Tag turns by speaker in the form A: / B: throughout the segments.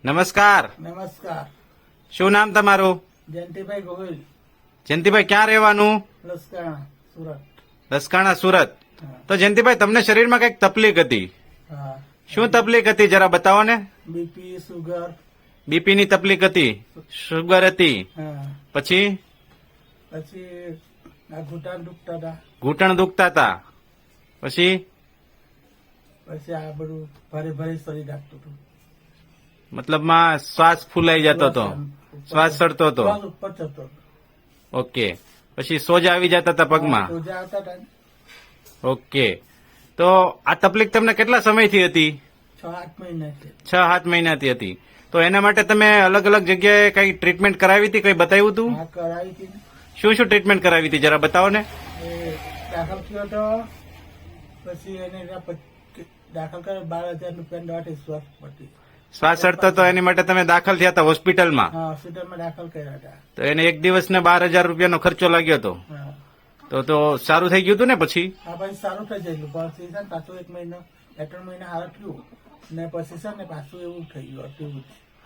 A: નમસ્કાર.
B: નમસ્કાર.
A: શું નામ તમારું?
B: જયંતિભાઈ ગોહિલ,
A: જયંતિભાઈ, ક્યાં રહેવાનું?
B: લસકાણા, સુરત.
A: લસકાણા, સુરત.
B: હા.
A: તો જયંતિભાઈ, તમને શરીરમાં કઈક તકલીફ હતી,
B: હા.
A: શું તકલીફ હતી જરા બતાવો ને.
B: BP, sugar.
A: બીપી ની તકલીફ હતી, શુગર હતી,
B: હા.
A: પછી
B: પછી આ ઘૂંટણ દુખતા હતા.
A: ઘૂંટણ દુખતા હતા, પછી
B: પછી આ બધું ભારે ભારે શરીર રાખતું હતું.
A: મતલબમાં શ્વાસ ફૂલાઈ જતો હતો, શ્વાસ ચડતો હતો.
B: શ્વાસ ઉપર ચડતો હતો.
A: ઓકે. પછી સોજા આવી જતા હતા પગમાં.
B: સોજા આવતા હતા ને.
A: ઓકે. તો આ તકલીફ તમને કેટલા સમયથી હતી?
B: 6-8 મહિના છે.
A: 6-7 મહિનાથી હતી. તો એના માટે તમે અલગ અલગ જગ્યાએ કઈ ટ્રીટમેન્ટ કરાવી હતી, કઈ બતાવ્યું હતું?
B: આ કરાવી હતી ને.
A: શું શું ટ્રીટમેન્ટ કરાવી હતી જરા બતાવો ને.
B: એ દાખલ થયો હતો. પછી એને દાખલ કર્યો 12,000 રૂપિયા દવાથી શ્વાસ પડતી.
A: શ્વાસ ચડતો હતો એની માટે તમે દાખલ થયા હતા હોસ્પિટલમાં.
B: હા, હોસ્પિટલમાં દાખલ કર્યા હતા.
A: તો એને એક દિવસને 12,000 રૂપિયાનો ખર્ચો લાગ્યો હતો.
B: હા.
A: તો સારું થઈ ગયું હતું ને પછી?
B: હા, પછી સારું થઈ ગયેલું. પછી છે ને પાછું 1 મહિનો 2-3 મહિના સારું થયું ને પછી છે ને પાછું એવું થઈ ગયું હતું.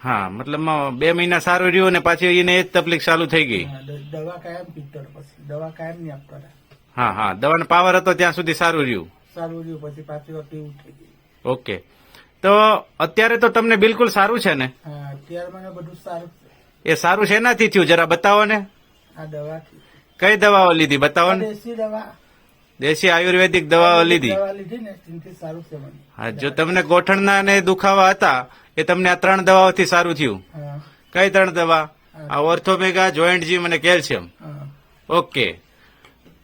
A: હા, મતલબ 2 મહિના સારું રહ્યું ને પાછી એને એ જ તકલીફ ચાલુ થઈ ગઈ.
B: હા, દવા કાયમ પીતો હતો. પછી દવા કાયમ નહીં આપતા હતા.
A: હા હા, દવાનો પાવર હતો ત્યાં સુધી સારું રહ્યું.
B: સારું રહ્યું પછી પાછું એવું થઈ ગયું.
A: ઓકે. તો અત્યારે તો તમને બિલકુલ સારું છે ને?
B: હા, અત્યારે મને બધું સારું છે.
A: એ સારું શેનાથી થયું જરા બતાવો ને.
B: આ દવાથી.
A: કઈ દવાઓ લીધી બતાવો
B: આ
A: ને.
B: દેશી દવા.
A: દેશી આયુર્વેદિક દવાઓ લીધી.
B: દવા લીધી ને તેનાથી સારું છે મને.
A: હા, જો તમને ગોઠણના અને દુખાવા હતા એ તમને આ 3 દવાઓથી સારું થયું.
B: હા.
A: કઈ 3 દવા? આ ઓર્થોમેગા, જોઈન્ટ જીમ અને કેલ્શિયમ.
B: હા.
A: ઓકે.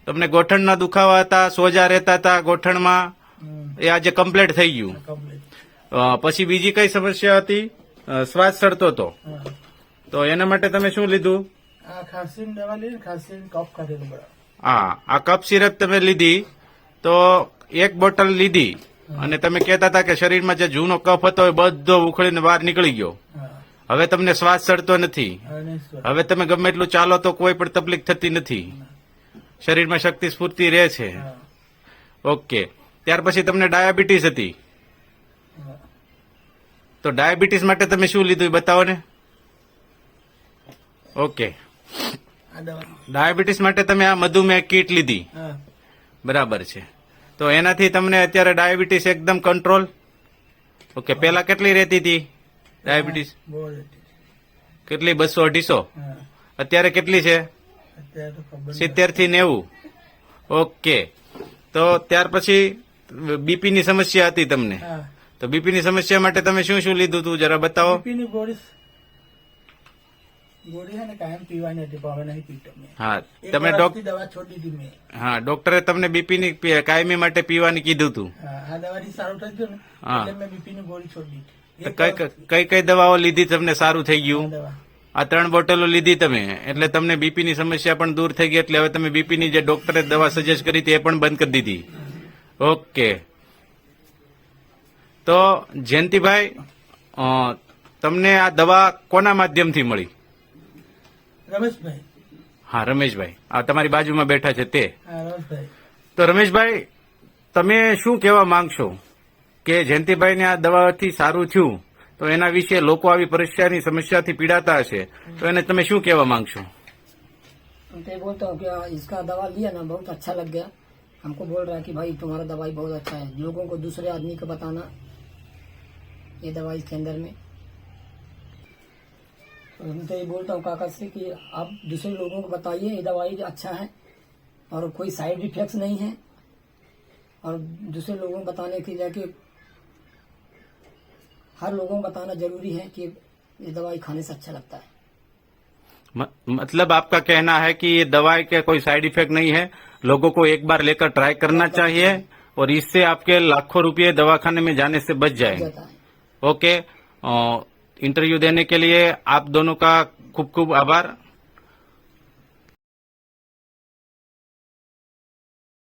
A: તમને ગોઠણના દુખાવા હતા, સોજા રહેતા હતા ગોઠણમાં, એ આજે કમ્પ્લીટ થઈ ગયું.
B: કમ્પ્લીટ.
A: પછી બીજી કઈ સમસ્યા હતી? શ્વાસ ચડતો હતો.
B: હા.
A: તો એના માટે તમે શું લીધું?
B: આ ખાંસીની દવા લીધી ને, ખાંસીની કફ કાઢેલું બરાબર.
A: હા, આ કફ સિરપ તમે લીધી તો 1 બોટલ લીધી અને તમે કહેતા હતા કે શરીરમાં જે જૂનો કફ હતો એ બધો ઉખડીને બહાર નીકળી ગયો.
B: હા.
A: હવે તમને શ્વાસ ચડતો નથી.
B: હવે નહીં સ્વર.
A: હવે તમે ગમે એટલું ચાલો તો કોઈ પણ તકલીફ થતી નથી. શરીરમાં શક્તિ સ્ફૂર્તિ રહે છે.
B: હા.
A: ઓકે. ત્યાર પછી તમને ડાયાબિટીસ હતી.
B: હા.
A: તો ડાયાબિટીસ માટે તમે શું લીધું એ બતાવો ને. ઓકે.
B: આ દવા.
A: ડાયાબિટીસ માટે તમે આ મધુમેહ કીટ લીધી.
B: હા.
A: બરાબર છે. તો એનાથી તમને અત્યારે ડાયાબિટીસ એકદમ કંટ્રોલ. ઓકે. પેલા કેટલી રહેતી હતી ડાયાબિટીસ?
B: બહુ હતી.
A: કેટલી? 200-250?
B: હા.
A: અત્યારે કેટલી છે?
B: અત્યારે તો ખબર નહીં.
A: 70 થી 90. ઓકે. તો ત્યાર પછી બીપી ની સમસ્યા હતી તમને.
B: હા.
A: તો બીપી ની સમસ્યા માટે તમે શું શું લીધું તું જરા બતાવો.
B: બીપીની ગોળી છે ને કાયમ પીવાની હતી પણ હવે નહીં પીતો મેં.
A: હા,
B: એક
A: તમે
B: વર્ષથી દવા છોડી દીધી મેં.
A: હા, ડોક્ટરે તમને બીપી ની કાયમી માટે પીવાની કીધું તું.
B: હા, આ દવાથી સારું થઈ ગયું ને
A: હા.
B: એટલે મેં બીપીની ગોળી છોડી દીધી.
A: તો
B: એક
A: કઈ
B: વર્ષથી
A: કઈ કઈ દવાઓ લીધી તમને સારું થઈ
B: આ
A: ગયું?
B: દવા.
A: આ 3 બોટલો લીધી તમે એટલે તમને બીપી ની સમસ્યા પણ દૂર થઈ ગઈ. એટલે હવે તમે બીપી ની જે ડોક્ટરે દવા સજેસ્ટ કરી હતી એ પણ બંધ કરી દીધી. ઓકે. તો જયંતિભાઈ, તમને આ દવા કોના માધ્યમથી મળી?
B: રમેશભાઈ.
A: હા, રમેશભાઈ. આ તમારી બાજુમાં બેઠા છે તે.
B: હા, રમેશભાઈ.
A: તો રમેશભાઈ, તમે શું કહેવા માંગશો કે જયંતિભાઈને આ દવાથી સારું થયું તો એના વિશે લોકો આવી પરેશાની સમસ્યાથી પીડાતા હશે તો એને તમે શું કહેવા માંગશો?
C: उनसे बोलता हूँ कि इसका दवा लिया ना बहुत अच्छा लग गया। हमको बोल रहा है कि भाई तुम्हारा दवाई बहुत अच्छा है। लोगों को दूसरे आदमी को बताना ये दवाई इसके अंदर में। तो उनसे ये बोलता हूँ काका से कि आप दूसरे लोगों को बताइए ये दवाई अच्छा है और कोई साइड इफेक्ट्स नहीं है और दूसरे लोगों को बताने के लिए कि हर लोगों को बताना जरूरी है कि ये दवाई खाने से अच्छा लगता है।
A: मतलब आपका कहना है कि ये दवाई के कोई साइड इफेक्ट नहीं है, लोगों को एक बार लेकर ट्राई करना चाहिए और इससे आपके लाखों रुपए दवाखाने में जाने से बच जाएंगे।
C: जाता है।
A: ओके। इंटरव्यू देने के लिए आप दोनों का खूब खूब आभार।